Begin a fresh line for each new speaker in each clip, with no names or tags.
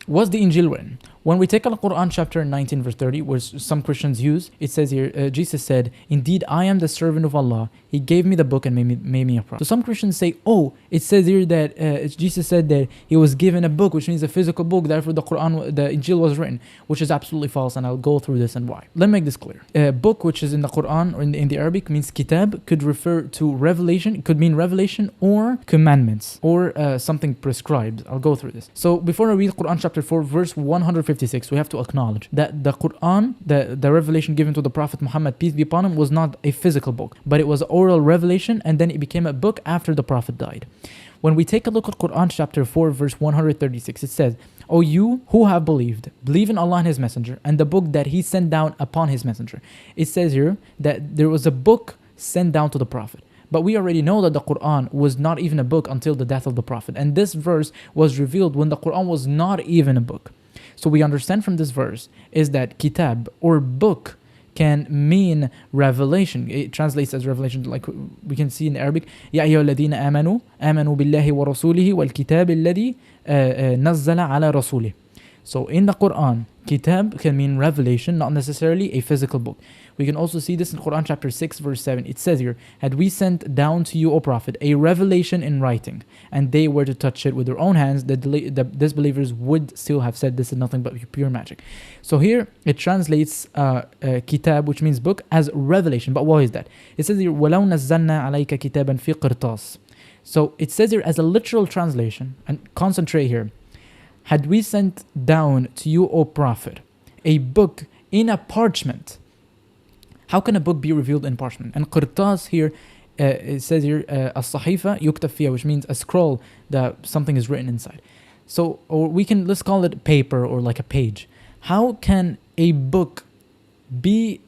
Was the Injil written? When we take Al-Quran chapter 19 verse 30, which some Christians use, it says here, Jesus said, "Indeed, I am the servant of Allah. He gave me the book and made me a prophet." So some Christians say, oh, it says here that Jesus said that he was given a book, which means a physical book, therefore the Injil was written, which is absolutely false, and I'll go through this and why. Let me make this clear. A book which is in the Quran or in the Arabic means kitab, could refer to revelation, it could mean revelation or commandments or something prescribed. I'll go through this. So before I read Quran chapter 4 verse 156, we have to acknowledge that the Quran, the revelation given to the Prophet Muhammad, peace be upon him, was not a physical book, but it was oral revelation, and then it became a book after the Prophet died. When we take a look at Quran chapter 4 verse 136, it says, "O you who have believed, believe in Allah and His Messenger and the book that He sent down upon His Messenger." It says here that there was a book sent down to the Prophet. But we already know that the Quran was not even a book until the death of the Prophet. And this verse was revealed when the Quran was not even a book. So we understand from this verse is that kitab or book can mean revelation. It translates as revelation, like we can see in Arabic. يا أيها الذين آمنوا بالله ورسوله والكتاب الذي نزل على رسوله. So in the Quran, kitab can mean revelation, not necessarily a physical book. We can also see this in Quran chapter 6 verse 7. It says here, "Had we sent down to you, O Prophet, a revelation in writing, and they were to touch it with their own hands, the disbelievers would still have said this is nothing but pure magic." So here it translates kitab, which means book, as revelation. But what is that? It says here, وَلَوْ نَزَّلْنَا عَلَيْكَ كِتَابًا فِي قِرْطَاسٍ. So it says here as a literal translation, and concentrate here, "Had we sent down to you, O Prophet, a book in a parchment." How can a book be revealed in parchment? And qirtas here, it says here, as-sahifa yuktaf fiha, which means a scroll that something is written inside. So, or let's call it paper or like a page. How can a book be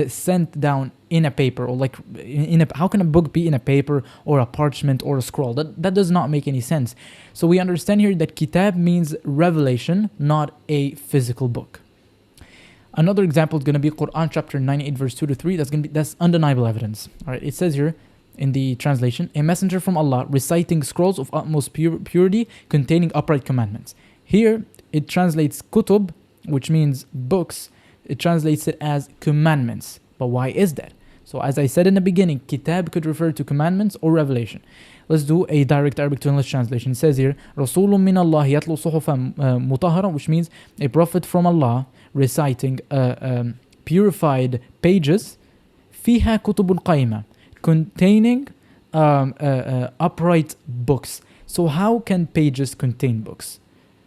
sent down in a paper, or like how can a book be in a paper or a parchment or a scroll? That does not make any sense. So we understand here that kitab means revelation, not a physical book. Another example is going to be Quran chapter 98 verse 2 to 3. That's undeniable evidence. All right, it says here in the translation, "A messenger from Allah reciting scrolls of utmost purity containing upright commandments." Here it translates kutub, which means books. It translates it as commandments. But why is that? So as I said in the beginning, kitab could refer to commandments or revelation. Let's do a direct Arabic to English translation. It says here, "Rasulun min Allah yatlu suhufan mutahhara," which means a prophet from Allah reciting purified pages, fiha kutubun qaima, containing upright books. So how can pages contain books?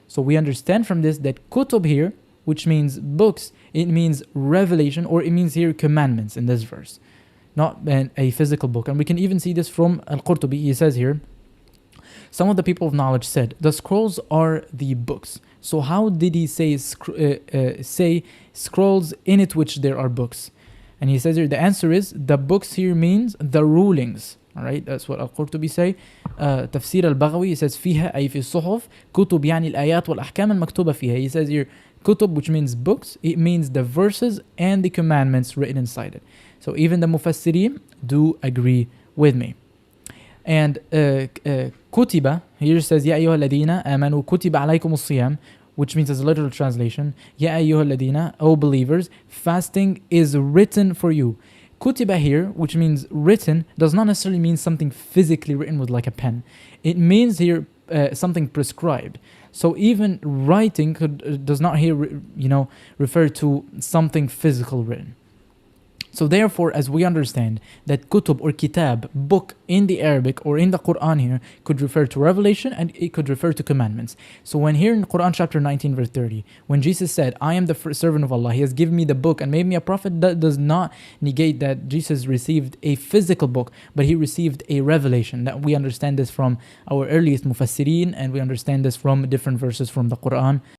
So we understand from this that kutub here, which means books, it means revelation, or it means here commandments in this verse, not a physical book. And we can even see this from Al-Qurtubi. He says here, "Some of the people of knowledge said, the scrolls are the books. So how did he say scrolls in it which there are books?" And he says here, the answer is, the books here means the rulings. All right, that's what Al-Qurtubi say. Tafsir al-Baghawi, he says, "فيها أي في الصحف كتب يعني الآيات والأحكام المكتوبة فيها." He says here, kutub, which means books, it means the verses and the commandments written inside it. So even the Mufassirin do agree with me. And kutiba here says, "Ya ayyuha alladhina amanu kutiba alaykum as-siyam," which means as a literal translation, "Ya ayyuha alladhina, O believers, fasting is written for you." Kutiba here, which means written, does not necessarily mean something physically written with like a pen. It means here something prescribed. So even writing does not here refer to something physical written. So therefore, as we understand that kutub or kitab, book in the Arabic or in the Quran here, could refer to revelation and it could refer to commandments. So when here in Quran chapter 19 verse 30, when Jesus said, "I am the servant of Allah, He has given me the book and made me a prophet," that does not negate that Jesus received a physical book, but He received a revelation. That we understand this from our earliest mufassirin, and we understand this from different verses from the Quran.